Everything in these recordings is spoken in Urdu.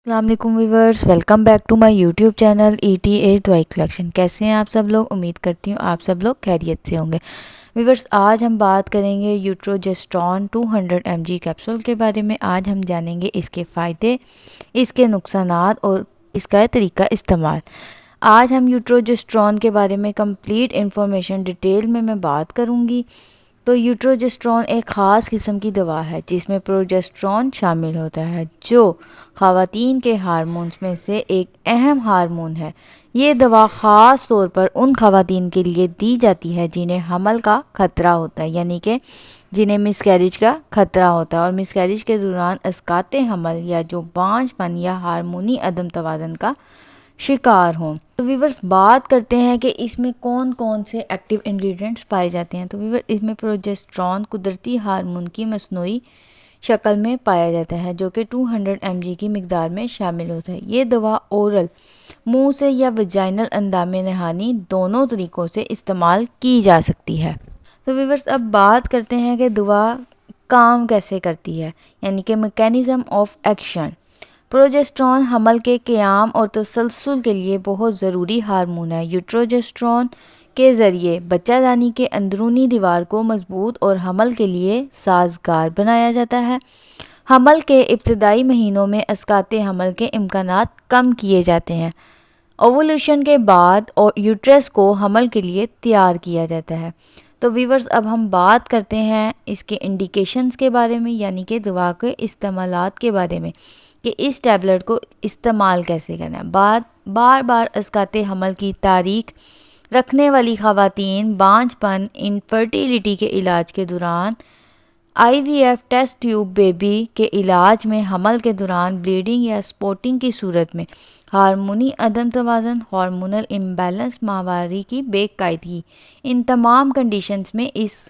السلام علیکم viewers, welcome back to my YouTube channel ETA دوائی کلیکشن۔ کیسے ہیں آپ سب لوگ؟ امید کرتی ہوں آپ سب لوگ خیریت سے ہوں گے۔ ویورز، آج ہم بات کریں گے یوٹروجسٹرون 200 mg کیپسول کے بارے میں۔ آج ہم جانیں گے اس کے فائدے، اس کے نقصانات اور اس کا طریقہ استعمال۔ آج ہم یوٹروجسٹرون کے بارے میں کمپلیٹ انفارمیشن ڈیٹیل میں بات کروں گی۔ تو یوٹروجسٹرون ایک خاص قسم کی دوا ہے جس میں پروجسٹرون شامل ہوتا ہے، جو خواتین کے ہارمونز میں سے ایک اہم ہارمون ہے۔ یہ دوا خاص طور پر ان خواتین کے لیے دی جاتی ہے جنہیں حمل کا خطرہ ہوتا ہے، یعنی کہ جنہیں مسکیریج کا خطرہ ہوتا ہے اور مسکیریج کے دوران اسقاط حمل یا جو بانجھ پن یا ہارمونی عدم توازن کا شکار ہوں۔ تو ویورز، بات کرتے ہیں کہ اس میں کون کون سے ایکٹیو انگریڈینٹس پائے جاتے ہیں۔ تو ویورز، اس میں پروجسٹرون قدرتی ہارمون کی مصنوعی شکل میں پایا جاتا ہے، جو کہ 200 mg کی مقدار میں شامل ہوتا ہے۔ یہ دوا اورل، منہ سے یا ویجائنل اندام نہانی دونوں طریقوں سے استعمال کی جا سکتی ہے۔ تو ویورز، اب بات کرتے ہیں کہ دوا کام کیسے کرتی ہے، یعنی کہ میکینزم آف ایکشن۔ پروجسٹرون حمل کے قیام اور تسلسل کے لیے بہت ضروری ہارمون ہے۔ یوٹروجسٹرون کے ذریعے بچہ دانی کے اندرونی دیوار کو مضبوط اور حمل کے لیے سازگار بنایا جاتا ہے۔ حمل کے ابتدائی مہینوں میں اسقاط حمل کے امکانات کم کیے جاتے ہیں۔ اوولیوشن کے بعد اور یوٹرس کو حمل کے لیے تیار کیا جاتا ہے۔ تو ویورز، اب ہم بات کرتے ہیں اس کے انڈیکیشنز کے بارے میں، یعنی کہ دوا کے استعمالات کے بارے میں، کہ اس ٹیبلٹ کو استعمال کیسے کرنا ہے۔ بار بار اسقاط حمل کی تاریخ رکھنے والی خواتین بانجھ پن انفرٹیلیٹی کے علاج کے دوران، IVF ٹیسٹ ٹیوب بیبی کے علاج میں، حمل کے دوران بلیڈنگ یا سپوٹنگ کی صورت میں، ہارمونی عدم توازن، ہارمونل امبیلنس، ماہواری کی بے قاعدگی، ان تمام کنڈیشنز میں اس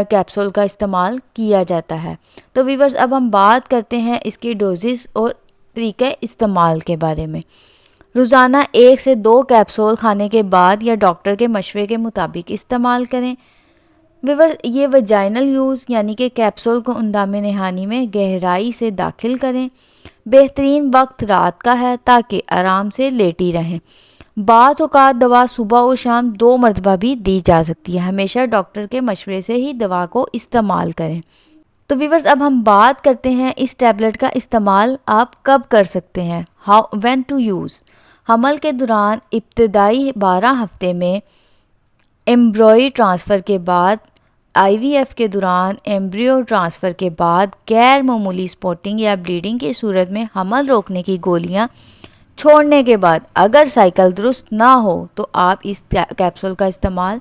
کیپسول کا استعمال کیا جاتا ہے۔ تو ویورز، اب ہم بات کرتے ہیں اس کی ڈوزز اور طریقہ استعمال کے بارے میں۔ روزانہ 1 سے 2 کیپسول کھانے کے بعد یا ڈاکٹر کے مشورے کے مطابق استعمال کریں۔ ویورز، یہ ویجائنل یوز، یعنی کہ کیپسول کو اندام نہانی میں گہرائی سے داخل کریں۔ بہترین وقت رات کا ہے تاکہ آرام سے لیٹی رہیں۔ بعض اوقات دوا صبح اور شام 2 مرتبہ بھی دی جا سکتی ہے۔ ہمیشہ ڈاکٹر کے مشورے سے ہی دوا کو استعمال کریں۔ تو ویورز، اب ہم بات کرتے ہیں اس ٹیبلٹ کا استعمال آپ کب کر سکتے ہیں۔ When to use. حمل کے دوران ابتدائی 12 ہفتے میں، ایمبریو ٹرانسفر کے بعد، IVF کے دوران، ایمبریو ٹرانسفر کے بعد، غیر معمولی سپوٹنگ یا بلیڈنگ کی صورت میں، حمل روکنے کی گولیاں چھوڑنے کے بعد۔ اگر سائیکل درست نہ ہو تو آپ اس کیپسول کا استعمال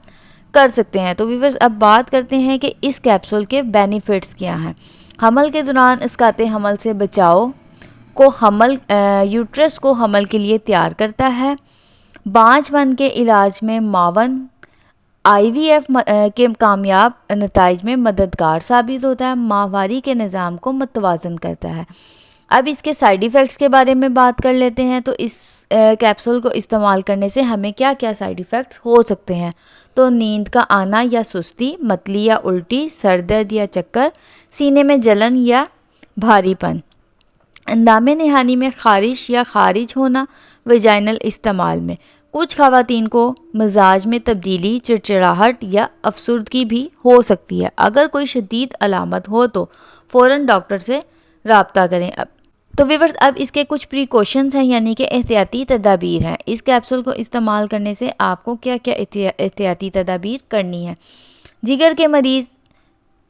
کر سکتے ہیں۔ تو ویورز، اب بات کرتے ہیں کہ اس کیپسول کے بینیفٹس کیا ہیں۔ حمل کے دوران اسقاط حمل سے بچاؤ کو یوٹرس کو حمل کے لیے تیار کرتا ہے۔ بانجھ پن کے علاج میں معاون، IVF کے کامیاب نتائج میں مددگار ثابت ہوتا ہے۔ ماہواری کے نظام کو متوازن کرتا ہے۔ اب اس کے سائیڈ ایفیکٹس کے بارے میں بات کر لیتے ہیں۔ تو اس کیپسول کو استعمال کرنے سے ہمیں کیا کیا سائیڈ ایفیکٹس ہو سکتے ہیں۔ تو نیند کا آنا یا سستی، متلی یا الٹی، سر درد یا چکر، سینے میں جلن یا بھاری پن، اندام نہانی میں خارش یا خارج ہونا، ویجائنل استعمال میں۔ کچھ خواتین کو مزاج میں تبدیلی، چڑچڑاہٹ یا افسردگی بھی ہو سکتی ہے۔ اگر کوئی شدید علامت ہو تو فوراً ڈاکٹر سے رابطہ کریں۔ تو ویورز، اب اس کے کچھ پریکاشنز ہیں، یعنی کہ احتیاطی تدابیر ہیں۔ اس کیپسول کو استعمال کرنے سے آپ کو کیا کیا احتیاطی تدابیر کرنی ہے۔ جگر کے مریض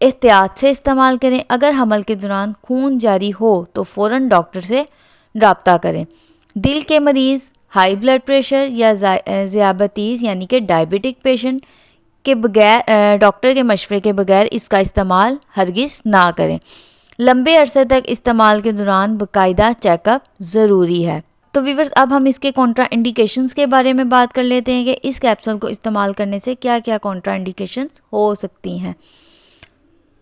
احتیاط سے استعمال کریں۔ اگر حمل کے دوران خون جاری ہو تو فوراً ڈاکٹر سے رابطہ کریں۔ دل کے مریض، ہائی بلڈ پریشر یا ذیابیطیز یعنی کہ ڈائبٹک پیشنٹ کے بغیر، ڈاکٹر کے مشورے کے بغیر اس کا استعمال ہرگز نہ کریں۔ لمبے عرصے تک استعمال کے دوران باقاعدہ چیک اپ ضروری ہے۔ تو ویورز، اب ہم اس کے کنٹرا انڈیکیشنز کے بارے میں بات کر لیتے ہیں کہ اس کیپسول کو استعمال کرنے سے کیا کیا کنٹرا انڈیکیشنز ہو سکتی ہیں،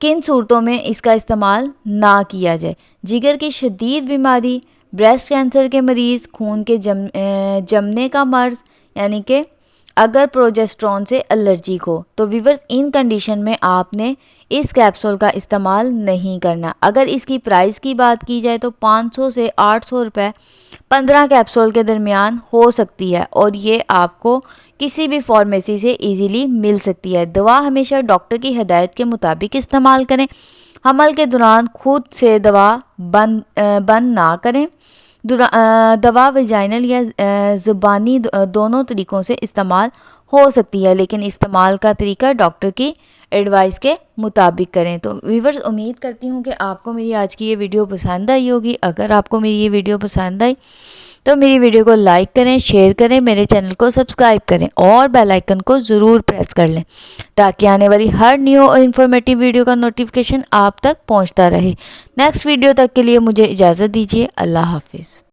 کن صورتوں میں اس کا استعمال نہ کیا جائے۔ جگر کی شدید بیماری، بریسٹ کینسر کے مریض، خون کے جمنے کا مرض یعنی کہ اگر پروجسٹرون سے الرجی ہو تو ویورز ان کنڈیشن میں آپ نے اس کیپسول کا استعمال نہیں کرنا۔ اگر اس کی پرائس کی بات کی جائے تو 500 سے 800 روپے 15 کیپسول کے درمیان ہو سکتی ہے، اور یہ آپ کو کسی بھی فارمیسی سے ایزیلی مل سکتی ہے۔ دوا ہمیشہ ڈاکٹر کی ہدایت کے مطابق استعمال کریں۔ حمل کے دوران خود سے دوا بند نہ کریں۔ دوا ویجائنل یا زبانی دونوں طریقوں سے استعمال ہو سکتی ہے، لیکن استعمال کا طریقہ ڈاکٹر کی ایڈوائس کے مطابق کریں۔ تو ویورز، امید کرتی ہوں کہ آپ کو میری آج کی یہ ویڈیو پسند آئی ہوگی۔ اگر آپ کو میری یہ ویڈیو پسند آئی تو میری ویڈیو کو لائک کریں، شیئر کریں، میرے چینل کو سبسکرائب کریں اور بیل آئیکن کو ضرور پریس کر لیں تاکہ آنے والی ہر نیو اور انفارمیٹیو ویڈیو کا نوٹیفیکیشن آپ تک پہنچتا رہے۔ نیکسٹ ویڈیو تک کے لیے مجھے اجازت دیجیے۔ اللہ حافظ۔